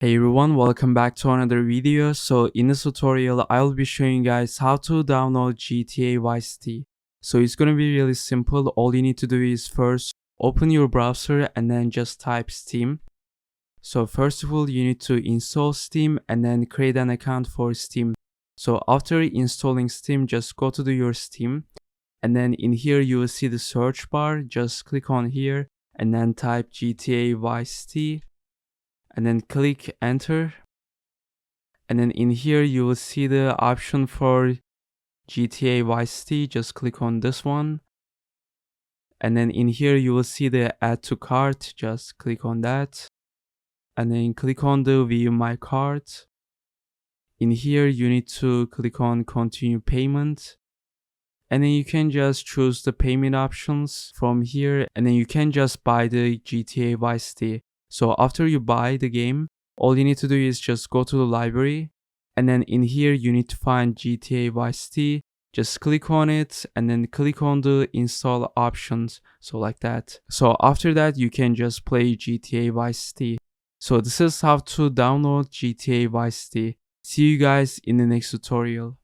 Hey everyone, welcome back to another video. So in this tutorial, I'll be showing you guys how to download GTA Vice City. So it's gonna be really simple. All you need to do is first open your browser and then just type Steam. So first of all, you need to install Steam and then create an account for Steam. So after installing Steam, just go to your Steam and then in here you will see the search bar. Just click on here and then type GTA Vice City. And then click enter, and then in here you will see the option for GTA Vice City. Just click on this one, and then in here you will see the add to cart. Just click on that, and then click on the view my cart. In here you need to click on continue payment, and then you can just choose the payment options from here, and then you can just buy the GTA Vice City. So after you buy the game, all you need to do is just go to the library, and then in here you need to find GTA Vice City. Just click on it and then click on the install options, so like that. So after that you can just play GTA Vice City. So this is how to download GTA Vice City. See you guys in the next tutorial.